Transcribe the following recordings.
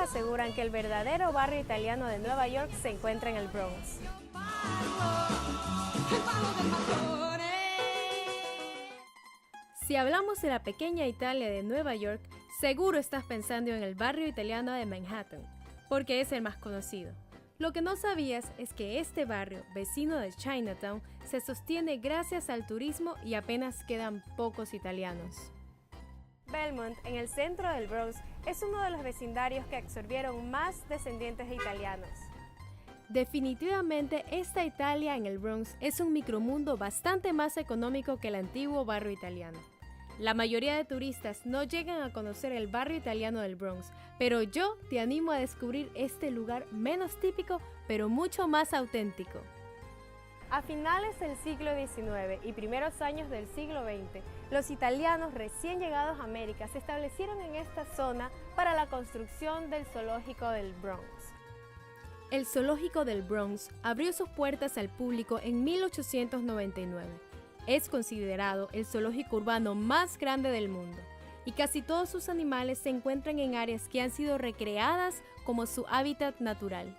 aseguran que el verdadero barrio italiano de Nueva York se encuentra en el Bronx. Si hablamos de la pequeña Italia de Nueva York, seguro estás pensando en el barrio italiano de Manhattan, porque es el más conocido. Lo que no sabías es que este barrio, vecino de Chinatown, se sostiene gracias al turismo y apenas quedan pocos italianos. Belmont, en el centro del Bronx, es uno de los vecindarios que absorbieron más descendientes de italianos. Definitivamente, esta Italia en el Bronx es un micromundo bastante más económico que el antiguo barrio italiano. La mayoría de turistas no llegan a conocer el barrio italiano del Bronx, pero yo te animo a descubrir este lugar menos típico, pero mucho más auténtico. A finales del siglo XIX y primeros años del siglo XX, los italianos recién llegados a América se establecieron en esta zona para la construcción del zoológico del Bronx. El zoológico del Bronx abrió sus puertas al público en 1899. Es considerado el zoológico urbano más grande del mundo y casi todos sus animales se encuentran en áreas que han sido recreadas como su hábitat natural.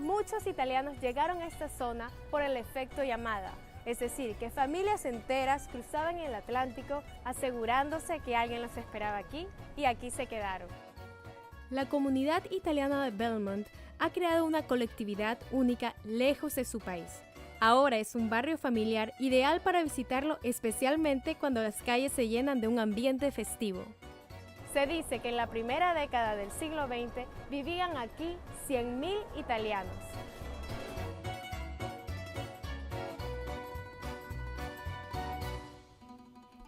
Muchos italianos llegaron a esta zona por el efecto llamada, es decir, que familias enteras cruzaban el Atlántico asegurándose que alguien los esperaba aquí y aquí se quedaron. La comunidad italiana de Belmont ha creado una colectividad única lejos de su país. Ahora es un barrio familiar ideal para visitarlo, especialmente cuando las calles se llenan de un ambiente festivo. Se dice que en la primera década del siglo XX vivían aquí 100.000 italianos.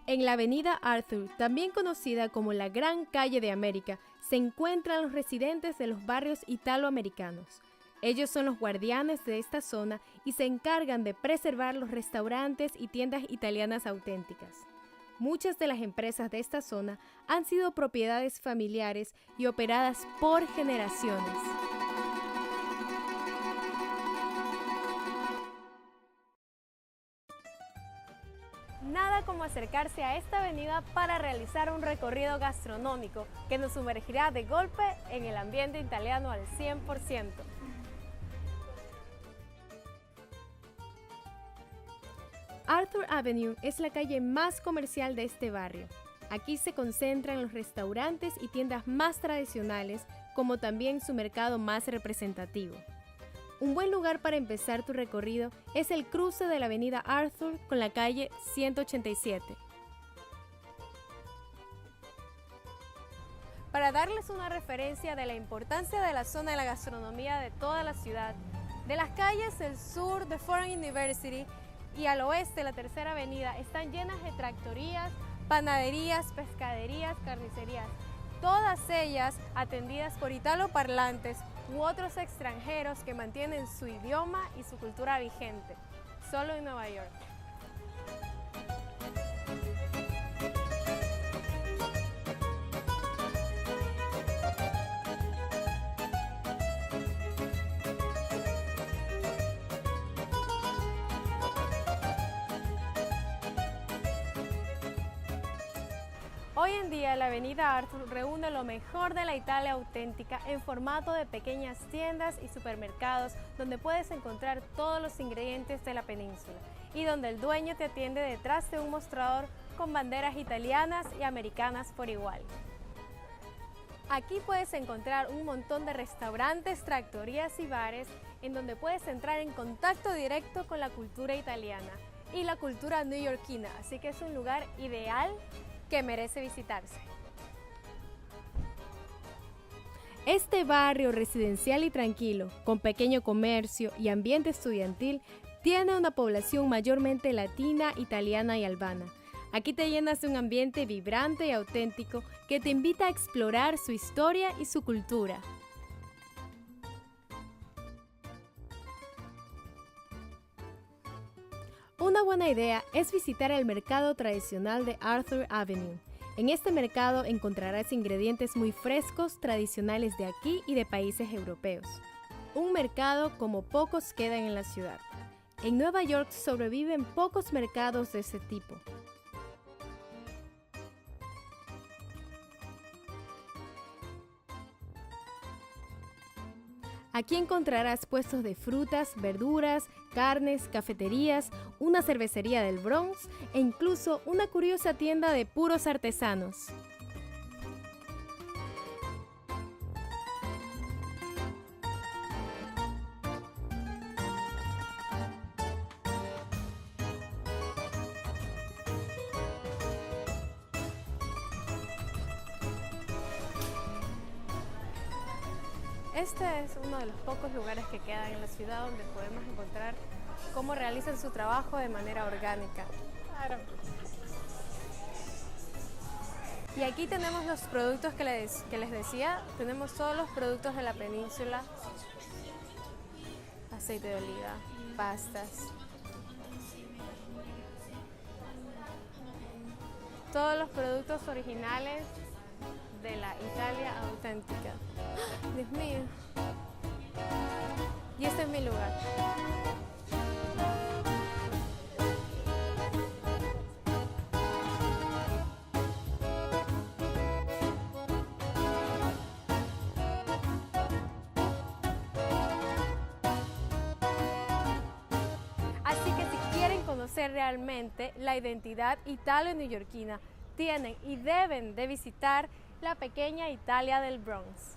En la avenida Arthur, también conocida como la Gran Calle de América, se encuentran los residentes de los barrios italoamericanos. Ellos son los guardianes de esta zona y se encargan de preservar los restaurantes y tiendas italianas auténticas. Muchas de las empresas de esta zona han sido propiedades familiares y operadas por generaciones. Nada como acercarse a esta avenida para realizar un recorrido gastronómico que nos sumergirá de golpe en el ambiente italiano al 100%. Arthur Avenue es la calle más comercial de este barrio. Aquí se concentran los restaurantes y tiendas más tradicionales, como también su mercado más representativo. Un buen lugar para empezar tu recorrido es el cruce de la avenida Arthur con la calle 187. Para darles una referencia de la importancia de la zona de la gastronomía de toda la ciudad, de las calles del sur de Fordham University y al oeste la Tercera Avenida están llenas de tractorías, panaderías, pescaderías, carnicerías, todas ellas atendidas por italoparlantes u otros extranjeros que mantienen su idioma y su cultura vigente, solo en Nueva York. Hoy en día la avenida Arthur reúne lo mejor de la Italia auténtica en formato de pequeñas tiendas y supermercados donde puedes encontrar todos los ingredientes de la península y donde el dueño te atiende detrás de un mostrador con banderas italianas y americanas por igual. Aquí puedes encontrar un montón de restaurantes, tractorías y bares en donde puedes entrar en contacto directo con la cultura italiana y la cultura neoyorquina, así que es un lugar ideal que merece visitarse. Este barrio residencial y tranquilo, con pequeño comercio y ambiente estudiantil, tiene una población mayormente latina, italiana y albana. Aquí te llenas de un ambiente vibrante y auténtico que te invita a explorar su historia y su cultura. Una buena idea es visitar el mercado tradicional de Arthur Avenue. En este mercado encontrarás ingredientes muy frescos, tradicionales de aquí y de países europeos. Un mercado como pocos quedan en la ciudad. En Nueva York sobreviven pocos mercados de ese tipo. Aquí encontrarás puestos de frutas, verduras, carnes, cafeterías, una cervecería del Bronx e incluso una curiosa tienda de puros artesanos. Este es uno de los pocos lugares que quedan en la ciudad donde podemos encontrar cómo realizan su trabajo de manera orgánica. Claro. Y aquí tenemos los productos que les decía, tenemos todos los productos de la península, aceite de oliva, pastas, todos los productos originales de la Italia auténtica. ¡Oh, Dios mío! Y este es mi lugar. Así que si quieren conocer realmente la identidad italo-neoyorquina, tienen y deben de visitar la pequeña Italia del Bronx.